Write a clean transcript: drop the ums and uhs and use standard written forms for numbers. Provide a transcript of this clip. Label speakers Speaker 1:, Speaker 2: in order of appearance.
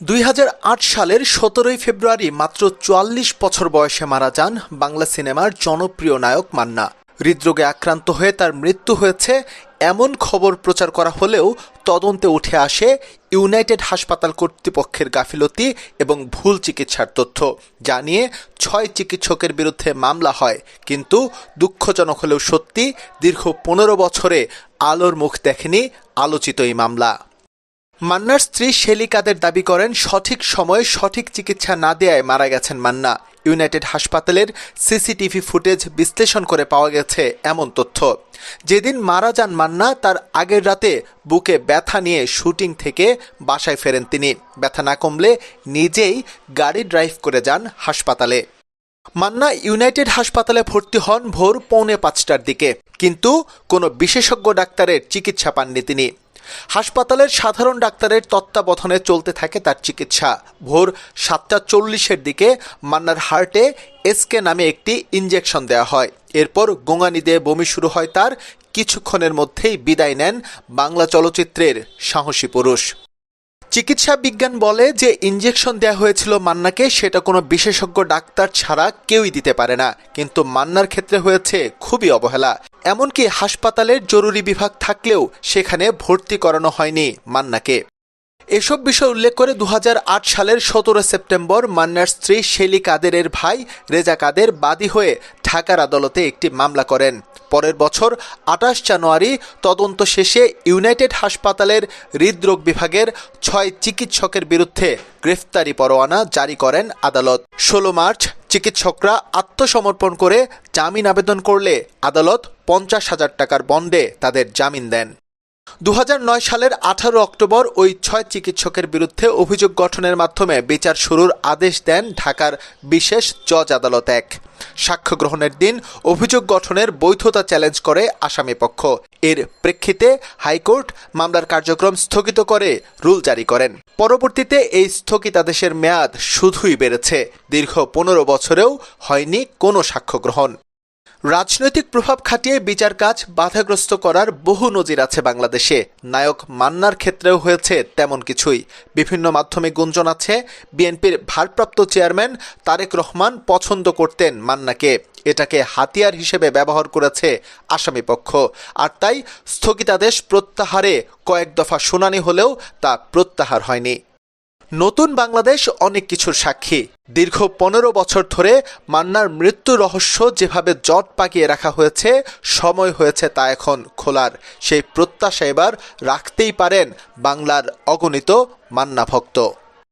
Speaker 1: ২০০৮ সালের ১৭ই ফেব্রুয়ারি মাত্র ৪৪ বছর বয়সে মারা যান বাংলা সিনেমার জনপ্রিয় নায়ক মান্না। হৃদরোগে আক্রান্ত হয়ে তার মৃত্যু হয়েছে এমন খবর প্রচার করা হলেও তদন্তে উঠে আসে ইউনাইটেড হাসপাতাল কর্তৃপক্ষের গাফিলতি এবং ভুল চিকিৎসার তথ্য, যা নিয়ে ৬ চিকিৎসকের বিরুদ্ধে মামলা হয়। কিন্তু দুঃখজনক হলেও সত্যি, দীর্ঘ ১৫ বছরে আলোর মুখ দেখেনি আলোচিত এই মামলা। মান্নার স্ত্রী শেলি কাদের দাবি করেন, সঠিক সময়ে সঠিক চিকিৎসা না দেয়ায় মারা গেছেন মান্না। ইউনাইটেড হাসপাতালের সিসিটিভি ফুটেজ বিশ্লেষণ করে পাওয়া গেছে এমন তথ্য। যেদিন মারা যান মান্না, তার আগের রাতে বুকে ব্যথা নিয়ে শুটিং থেকে বাসায় ফেরেন তিনি। ব্যথা না কমলে নিজেই গাড়ি ড্রাইভ করে যান হাসপাতালে। মান্না ইউনাইটেড হাসপাতালে ভর্তি হন ভোর 4:45টার দিকে, কিন্তু কোনো বিশেষজ্ঞ ডাক্তারের চিকিৎসা পাননি তিনি। হাসপাতালের সাধারণ ডাক্তারের তত্ত্বাবধানে চলতে থাকে তার চিকিৎসা। ভোর 7:40-এর দিকে মান্নার হার্টে এসকে নামে একটি ইঞ্জেকশন দেওয়া হয়। এরপর গোঙানি দিয়ে বমি শুরু হয় তার। কিছুক্ষণের মধ্যেই বিদায় নেন বাংলা চলচ্চিত্রের সাহসী পুরুষ। চিকিৎসা বিজ্ঞান বলে যে ইঞ্জেকশন দেওয়া হয়েছিল মান্নাকে, সেটা কোনো বিশেষজ্ঞ ডাক্তার ছাড়া কেউই দিতে পারে না। কিন্তু মান্নার ক্ষেত্রে হয়েছে খুবই অবহেলা। এমনকি হাসপাতালের জরুরি বিভাগ থাকলেও সেখানে ভর্তি করানো হয়নি মান্নাকে। এসব বিষয় উল্লেখ করে ২০০৮ সালের ১৭ সেপ্টেম্বর মান্নার স্ত্রী শেলি কাদেরের ভাই রেজা কাদের বাদী হয়ে ঢাকার আদালতে একটি মামলা করেন। পরের বছর ২৮ জানুয়ারি তদন্ত শেষে ইউনাইটেড হাসপাতালের হৃদরোগ বিভাগের ৬ চিকিৎসকের বিরুদ্ধে গ্রেফতারি পরোয়ানা জারি করেন আদালত। ১৬ মার্চ চিকিৎসকরা আত্মসমর্পণ করে জামিন আবেদন করলে আদালত ৫০,০০০ টাকার বন্ডে তাদের জামিন দেন। ২০০৯ সালের ১৮ অক্টোবর ওই ৬ চিকিৎসকের বিরুদ্ধে অভিযোগ গঠনের মাধ্যমে বিচার শুরুর আদেশ দেন ঢাকার বিশেষ জজ আদালত ১। সাক্ষ্য গ্রহণের দিন অভিযোগ গঠনের বৈধতা চ্যালেঞ্জ করে আসামিপক্ষ। এর প্রেক্ষিতে হাইকোর্ট মামলার কার্যক্রম স্থগিত করে রুল জারি করেন। পরবর্তীতে এই স্থগিতাদেশের মেয়াদ শুধুই বেড়েছে। দীর্ঘ ১৫ বছরেও হয়নি কোনো সাক্ষ্য গ্রহণ। রাজনৈতিক প্রভাব খাটিয়ে বিচার কাজ বাধাগ্রস্ত করার বহু নজির আছে বাংলাদেশে। নায়ক মান্নার ক্ষেত্রেও হয়েছে তেমন কিছুই। বিভিন্ন মাধ্যমে গুঞ্জন আছে, বিএনপির ভারপ্রাপ্ত চেয়ারম্যান তারেক রহমান পছন্দ করতেন মান্নাকে। এটাকে হাতিয়ার হিসেবে ব্যবহার করেছে আসামিপক্ষ। আর তাই স্থগিতাদেশ প্রত্যাহারে কয়েক দফা শুনানি হলেও তা প্রত্যাহার হয়নি। নতুন বাংলাদেশ অনেক কিছুর সাক্ষী। দীর্ঘ ১৫ বছর ধরে মান্নার মৃত্যু রহস্য যেভাবে জট পাকিয়ে রাখা হয়েছে, সময় হয়েছে তা এখন খোলার। সেই প্রত্যাশা এবার রাখতেই পারেন বাংলার অগণিত মান্না ভক্ত।